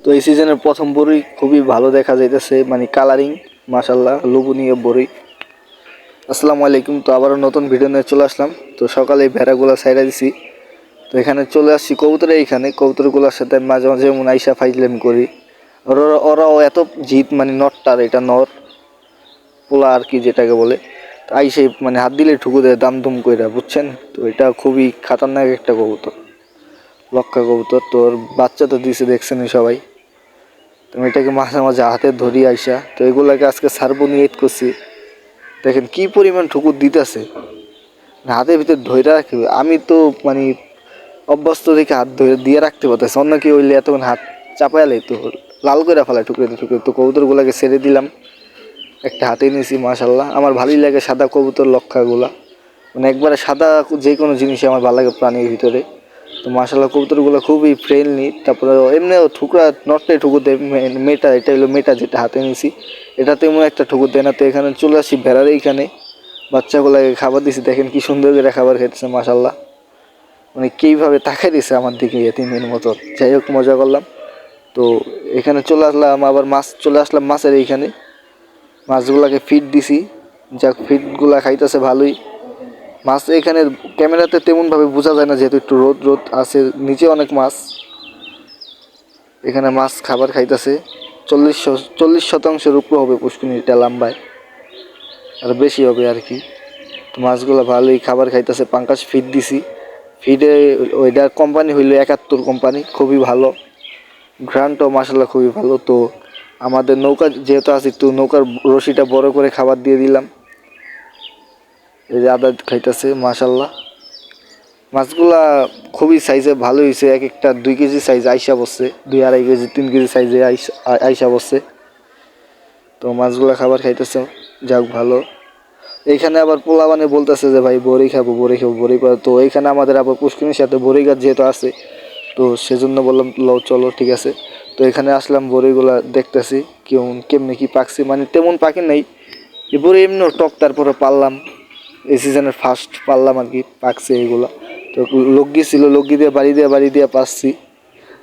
তো এই সিজনের প্রথম বড়ই খুবই ভালো দেখা যাইতেছে, মানে কালারিং মাশাল্লাহ, লোভনীয় বড়ই। আসসালামু আলাইকুম। তো আবারও নতুন ভিডিও নিয়ে চলে আসলাম। তো সকালে ভেড়াগুলো ছাইড়া দিছি। তো এখানে চলে আসছি কবুতরের এইখানে, কবুতরগুলোর সাথে মাঝে মাঝে যেমন আইসা ফাইজলামি করি। ওরাও এত জিত, মানে নরটার, এটা নর পোলা আর কি যেটাকে বলে। তো আইসে মানে হাত দিলে ঠুকু দেয় দাম দুম কইরা, বুঝছেন। তো এটা খুবই খাতারনাক একটা কবুতর, লক্ষা কবুতর। তোর বাচ্চা তো দিছে, দেখছেনই সবাই। তো এটাকে মাঝে মাঝে হাতে ধরি আইসা। তো এগুলাকে আজকে ছাড়বো নিয়ে ঈদ করছি। দেখেন কি পরিমাণ ঠুকুর দিতেছে, হাতের ভিতরে ধরে রাখবে। আমি তো মানে অভ্যস্ত থেকে হাত ধরে দিয়ে রাখতে পারতেছি, অন্য কি হইলে এতক্ষণ হাত চাপাইলে তো লাল করে ফেলায় টুকরে টুকরে। তো কবুতরগুলোকে ছেড়ে দিলাম, একটা হাতে নিয়েছি। মাশাল্লাহ, আমার ভালোই লাগে সাদা কবুতর লক্ষাগুলা, মানে একবারে সাদা যে কোনো জিনিসই আমার ভালো লাগে প্রাণীর ভিতরে। তো মাশাল্লাহ কবুতরগুলো খুবই ফ্রেন্ডলি। তারপরে এমনিও ঠুকরা নটটাই ঠুকুর দেয়, মেটা, এটা হলো মেটা যেটা হাতে নিয়েছি, এটা তেমন একটা ঠুকুর দেয় না। তো এখানে চলে আসি ভেড়ার এইখানে, বাচ্চাগুলোকে খাবার দিছি। দেখেন কি সুন্দর করে খাবার খেতেছে মাশাল্লাহ, মানে কীভাবে তাকাই দিছে আমার দিকে এতিমের মতো। যাই হোক, মজা করলাম। তো এখানে চলে আসলাম, আবার মাছ চলে আসলাম মাছের এইখানে, মাছগুলাকে ফিড দিছি। যাক, ফিডগুলা খাইতেছে ভালোই। মাছ এখানে ক্যামেরাতে তেমনভাবে বোঝা যায় না, যেহেতু একটু রোদ রোদ আছে, নিচে অনেক মাছ। এখানে মাছ খাবার খাইতেছে। 40% উপরে হবে পুষ্কিনিটা লাম্বায়, আর বেশি হবে আর কি। তো মাছগুলো ভালোই খাবার খাইতেছে, পাঙ্কাশ ফিড দিছি। ফিডে ওইটার কোম্পানি হইল 71 কোম্পানি, খুবই ভালো। ঘ্রাণটাও মাসাল্লাহ খুবই ভালো। তো আমাদের নৌকা যেহেতু আছে, একটু নৌকার রশিটা বড় করে খাবার দিয়ে দিলাম। এই যে আদা খাইতেছে মাশাল্লাহ। মাছগুলা খুবই সাইজে ভালো হয়েছে, এক একটা 2 কেজি সাইজ আইসা বসছে, 2-2.5 কেজি 3 কেজি সাইজে আইসা বসছে। তো মাছগুলা খাবার খাইতেছে, যাক ভালো। এইখানে আবার পোলা মানে বলতেছে যে ভাই বড়ি খাবো বড়ি খাবো বড়ি পাবো। তো এইখানে আমাদের আবার পুষ্কিনির সাথে বড়ি গাছ যেহেতু আছে, তো সেজন্য বললাম লো চলো ঠিক আছে। তো এখানে আসলাম, বড়িগুলা দেখতেছি কেমনি কি পাকছে, মানে তেমন পাকে নেই এই বড়ি, এমনি টক। তারপরে পারলাম, এই সিজনের ফার্স্ট পারলাম আর কি, পাকছে এইগুলা। তো লগগি ছিল, লগগি দিয়ে বাড়ি দিয়ে পাচ্ছি।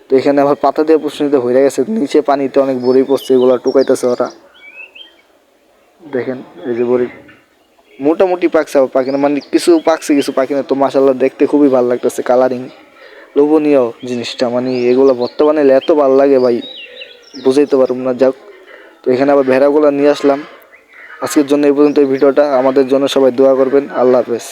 তো এখানে আবার পাতা দিয়ে পুষ্কিনিতে হয়ে গেছে, নিচে পানিতে অনেক বড়ি পড়ছে, এগুলো টুকাইতেছে ওরা। দেখেন এই যে বড়ি মোটামুটি পাকছে, আবার পাখি না, মানে কিছু পাকছে কিছু পাখি না। তো মাশাল্লাহ দেখতে খুবই ভালো লাগতেছে, কালারিং লোভনীয় জিনিসটা, মানে এগুলো বর্তমানে এত ভালো লাগে ভাই, বুঝাইতে পারব না। যাক, তো এখানে আবার ভেড়াগুলো নিয়ে আসলাম। আজকের জন্য এই পর্যন্ত এই ভিডিওটা। আমাদের জন্য সবাই দোয়া করবেন। আল্লাহ হাফেজ।